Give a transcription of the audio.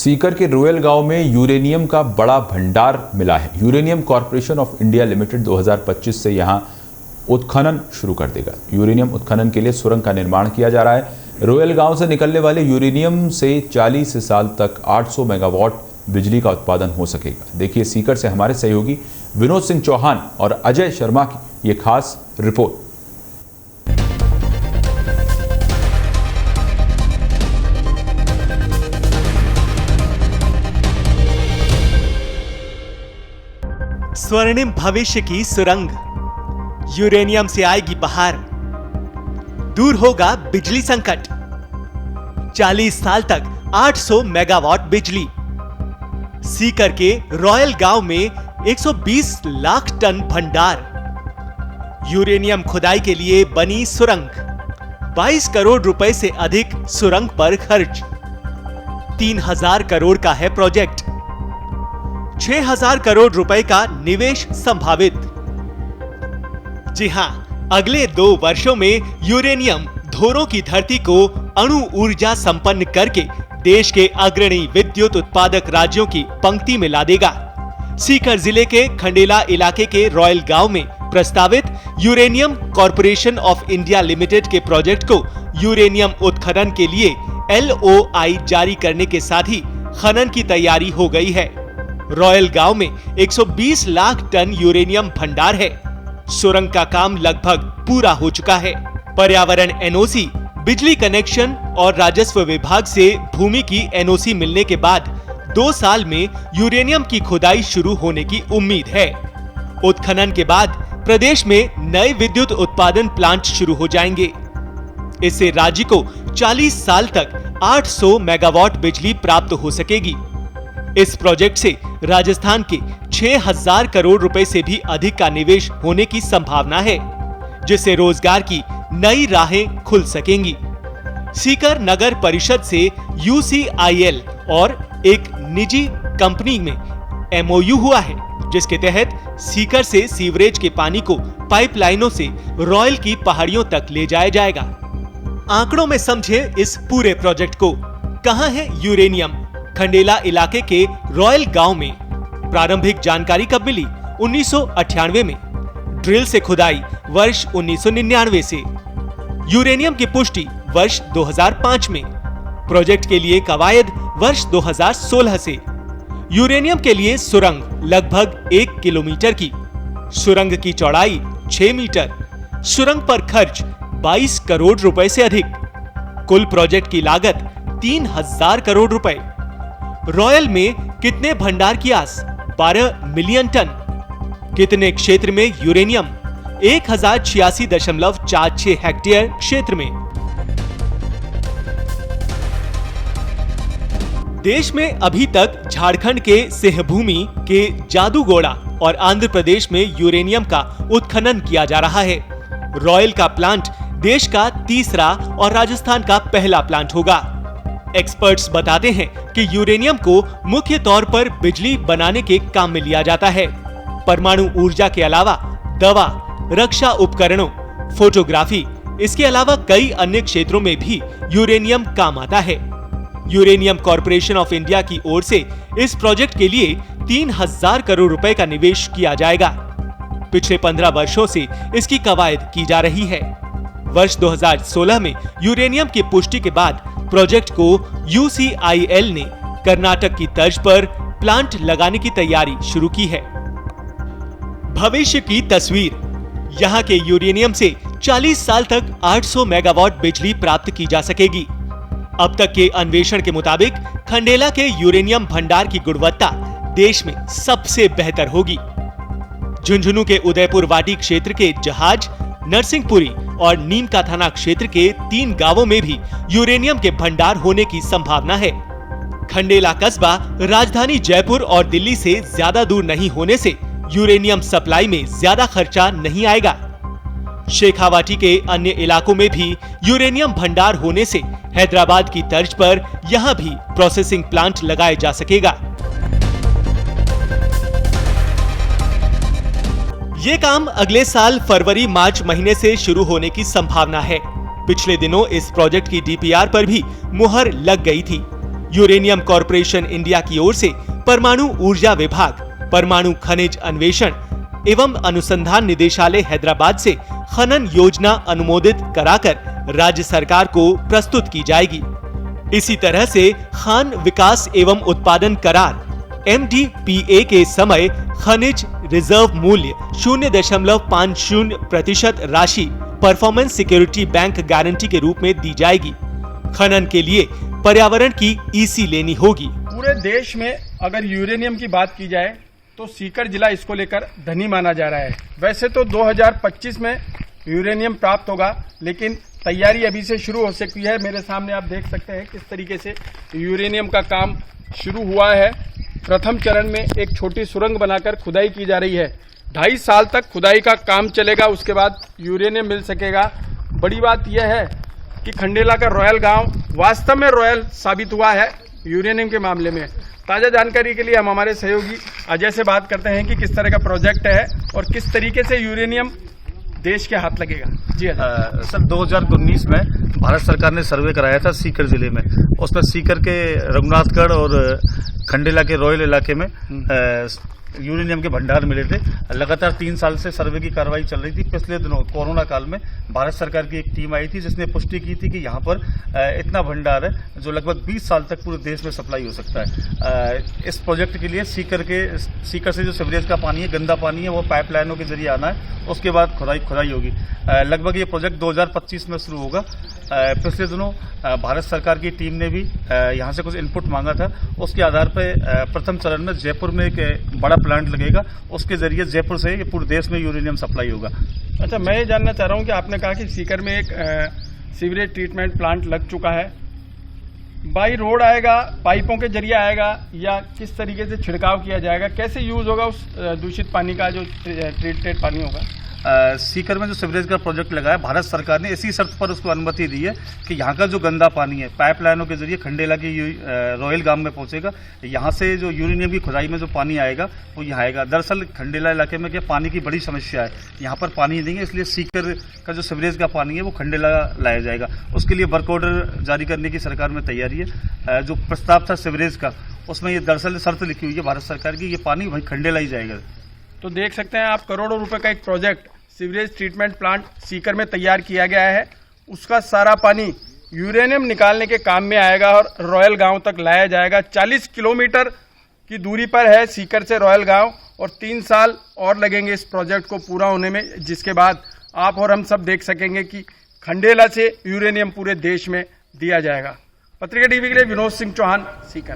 सीकर के रोयल गांव में यूरेनियम का बड़ा भंडार मिला है। Uranium corporation of India limited 2025 से यहां उत्खनन शुरू कर देगा। यूरेनियम उत्खनन के लिए सुरंग का निर्माण किया जा रहा है। रोयल गांव से निकलने वाले यूरेनियम से 40 साल तक 800 मेगावाट बिजली का उत्पादन हो सकेगा। देखिए सीकर से हमारे सहयोगी विनोद सिंह चौहान और अजय शर्मा की ये खास रिपोर्ट। स्वर्णिम भविष्य की सुरंग, यूरेनियम से आएगी बहार, दूर होगा बिजली संकट, 40 साल तक 800 मेगावाट बिजली। सीकर के रॉयल गांव में 120 लाख टन भंडार। यूरेनियम खुदाई के लिए बनी सुरंग, 22 करोड़ रुपए से अधिक सुरंग पर खर्च। 3000 करोड़ का है प्रोजेक्ट। 6000 करोड़ रुपए का निवेश संभावित। जी हां, अगले 2 वर्षों में यूरेनियम धोरों की धरती को अणु ऊर्जा संपन्न करके देश के अग्रणी विद्युत उत्पादक राज्यों की पंक्ति में ला देगा। सीकर जिले के खंडेला इलाके के रॉयल गांव में प्रस्तावित uranium corporation of India limited के प्रोजेक्ट को यूरेनियम उत्खनन के लिए LOI जारी करने के साथ ही खनन की तैयारी हो गई है। रॉयल गांव में 120 लाख टन यूरेनियम भंडार है। सुरंग का काम लगभग पूरा हो चुका है। पर्यावरण NOC, बिजली कनेक्शन और राजस्व विभाग से भूमि की NOC मिलने के बाद 2 साल में यूरेनियम की खुदाई शुरू होने की उम्मीद है। उत्खनन के बाद प्रदेश में नए विद्युत उत्पादन प्लांट शुरू हो जाएंगे। इससे राज्य को 40 साल तक 800 मेगावाट बिजली प्राप्त हो सकेगी। इस प्रोजेक्ट से राजस्थान के 6000 करोड़ रुपए से भी अधिक का निवेश होने की संभावना है, जिससे रोजगार की नई राहें खुल सकेंगी। सीकर नगर परिषद से UCIL और एक निजी कंपनी में MOU हुआ है, जिसके तहत सीकर से सीवरेज के पानी को पाइपलाइनों से रॉयल की पहाड़ियों तक ले जाया जाएगा। आंकड़ों में समझे इस पूरे प्रोजेक्ट को। कहां है यूरेनियम? खंडेला इलाके के रॉयल गांव में। प्रारंभिक जानकारी कब मिली? 1998 में। ड्रिल से खुदाई वर्ष 1999 से। यूरेनियम की पुष्टि वर्ष 2005 में। प्रोजेक्ट के लिए कवायद वर्ष 2016 से। यूरेनियम के लिए सुरंग लगभग 1 किलोमीटर की। सुरंग की चौड़ाई 6 मीटर। सुरंग पर खर्च 22 करोड़ रुपए से अधिक। कुल प्रोजेक्ट की लागत 3000 करोड़ रुपए। रॉयल में कितने भंडार की आस? 12 मिलियन टन। कितने क्षेत्र में यूरेनियम? 1086.46 हेक्टेयर क्षेत्र में। देश में अभी तक झारखंड के सिंहभूमि के जादूगोड़ा और आंध्र प्रदेश में यूरेनियम का उत्खनन किया जा रहा है। रॉयल का प्लांट देश का तीसरा और राजस्थान का पहला प्लांट होगा। एक्सपर्ट्स बताते हैं कि यूरेनियम को मुख्य तौर पर बिजली बनाने के काम में लिया जाता है। परमाणु ऊर्जा के अलावा दवा, रक्षा उपकरणों, फोटोग्राफी, इसके अलावा कई अन्य क्षेत्रों में भी यूरेनियम काम आता है। यूरेनियम कॉर्पोरेशन ऑफ इंडिया की ओर से इस प्रोजेक्ट के लिए 3000 करोड़ रुपए का निवेश किया जाएगा। पिछले 15 वर्षों से इसकी कवायद की जा रही है। वर्ष 2016 में यूरेनियम की पुष्टि के बाद प्रोजेक्ट को UCIL ने कर्नाटक की तर्ज पर प्लांट लगाने की तैयारी शुरू की है। भविष्य की तस्वीर। यहां के यूरेनियम से 40 साल तक 800 मेगावाट बिजली प्राप्त की जा सकेगी। अब तक के अन्वेषण के मुताबिक खंडेला के यूरेनियम भंडार की गुणवत्ता देश में सबसे बेहतर होगी। झुंझुनू के उदयपुर वाटी क्षेत्र के जहाज, नरसिंहपुरी और नीमका थाना क्षेत्र के 3 गांवों में भी यूरेनियम के भंडार होने की संभावना है। खंडेला कस्बा राजधानी जयपुर और दिल्ली से ज्यादा दूर नहीं होने से यूरेनियम सप्लाई में ज्यादा खर्चा नहीं आएगा। शेखावाटी के अन्य इलाकों में भी यूरेनियम भंडार होने से हैदराबाद की तर्ज पर यहां भी प्रोसेसिंग प्लांट लगाया जा सकेगा। ये काम अगले साल फरवरी-मार्च महीने से शुरू होने की संभावना है। पिछले दिनों इस प्रोजेक्ट की DPR पर भी मुहर लग गई थी। यूरेनियम कॉरपोरेशन इंडिया की ओर से परमाणु ऊर्जा विभाग, परमाणु खनिज अन्वेषण एवं अनुसंधान निदेशालय हैदराबाद से खनन योजना अनुमोदित कराकर राज्य सरकार को प्रस्तुत की जाएगी। इसी तरह से खान विकास एवं उत्पादन करार MDPA के समय खनिज रिजर्व मूल्य 0.50% राशि परफॉर्मेंस सिक्योरिटी बैंक गारंटी के रूप में दी जाएगी। खनन के लिए पर्यावरण की EC लेनी होगी। पूरे देश में अगर यूरेनियम की बात की जाए तो सीकर जिला इसको लेकर धनी माना जा रहा है। वैसे तो 2025 में यूरेनियम प्राप्त होगा, लेकिन तैयारी अभी से शुरू हो सकती है। मेरे सामने आप देख सकते हैं किस तरीके से यूरेनियम का काम शुरू हुआ है। प्रथम चरण में एक छोटी सुरंग बनाकर खुदाई की जा रही है। 2.5 साल तक खुदाई का काम चलेगा, उसके बाद यूरेनियम मिल सकेगा। बड़ी बात यह है कि खंडेला का रॉयल गांव वास्तव में रॉयल साबित हुआ है यूरेनियम के मामले में। ताज़ा जानकारी के लिए हम हमारे सहयोगी अजय से बात करते हैं कि किस तरह का प्रोजेक्ट है और किस तरीके से यूरेनियम देश के हाथ लगेगा। जी सर, 2019 में भारत सरकार ने सर्वे कराया था सीकर जिले में। उसमें सीकर के रघुनाथगढ़ और खंडेला के रॉयल इलाके में यूरेनियम के भंडार मिले थे। लगातार 3 साल से सर्वे की कार्रवाई चल रही थी। पिछले दिनों कोरोना काल में भारत सरकार की एक टीम आई थी जिसने पुष्टि की थी कि यहाँ पर इतना भंडार है जो लगभग 20 साल तक पूरे देश में सप्लाई हो सकता है। इस प्रोजेक्ट के लिए सीकर से जो सीवरेज का पानी है, गंदा पानी है, वो पाइपलाइनों के जरिए आना है। उसके बाद खुदाई होगी। लगभग ये प्रोजेक्ट 2025 में शुरू होगा। पिछले दिनों भारत सरकार की टीम ने भी यहाँ से कुछ इनपुट मांगा था। उसके आधार पर प्रथम चरण में जयपुर में एक बड़ा प्लांट लगेगा। उसके जरिए जयपुर से पूरे देश में यूरेनियम सप्लाई होगा। अच्छा, मैं ये जानना चाह रहा हूँ कि आपने कहा कि सीकर में एक सीवरेज ट्रीटमेंट प्लांट लग चुका है। बाई रोड आएगा, पाइपों के जरिए आएगा, या किस तरीके से छिड़काव किया जाएगा? कैसे यूज होगा उस दूषित पानी का जो ट्रीटेड पानी होगा? सीकर में जो सीवरेज का प्रोजेक्ट लगा है, भारत सरकार ने इसी शर्त पर उसको अनुमति दी है कि यहाँ का जो गंदा पानी है पाइपलाइनों के जरिए खंडेला की रॉयल गांव में पहुंचेगा। यहाँ से जो यूरेनियम की खुदाई में जो पानी आएगा वो यहाँ आएगा। दरअसल खंडेला इलाके में क्या पानी की बड़ी समस्या है, यहाँ पर पानी नहीं है, इसलिए सीकर का जो सीवरेज का पानी है वो खंडेला लाया जाएगा। उसके लिए वर्क ऑर्डर जारी करने की सरकार में तैयारी है। जो प्रस्ताव था सीवरेज का, उसमें ये दरअसल शर्त लिखी हुई है भारत सरकार की, ये पानी वहीं खंडेला ही जाएगा। तो देख सकते हैं आप, करोड़ों रुपए का एक project sewerage treatment plant Sikar में तैयार किया गया है। उसका सारा पानी यूरेनियम निकालने के काम में आएगा और रॉयल गांव तक लाया जाएगा। 40 किलोमीटर की दूरी पर है सीकर से रॉयल गांव, और 3 साल और लगेंगे इस प्रोजेक्ट को पूरा होने में, जिसके बाद आप और हम सब देख सकेंगे कि खंडेला से यूरेनियम पूरे देश में दिया जाएगा। पत्रिका टीवी के लिए विनोद सिंह चौहान, सीकर।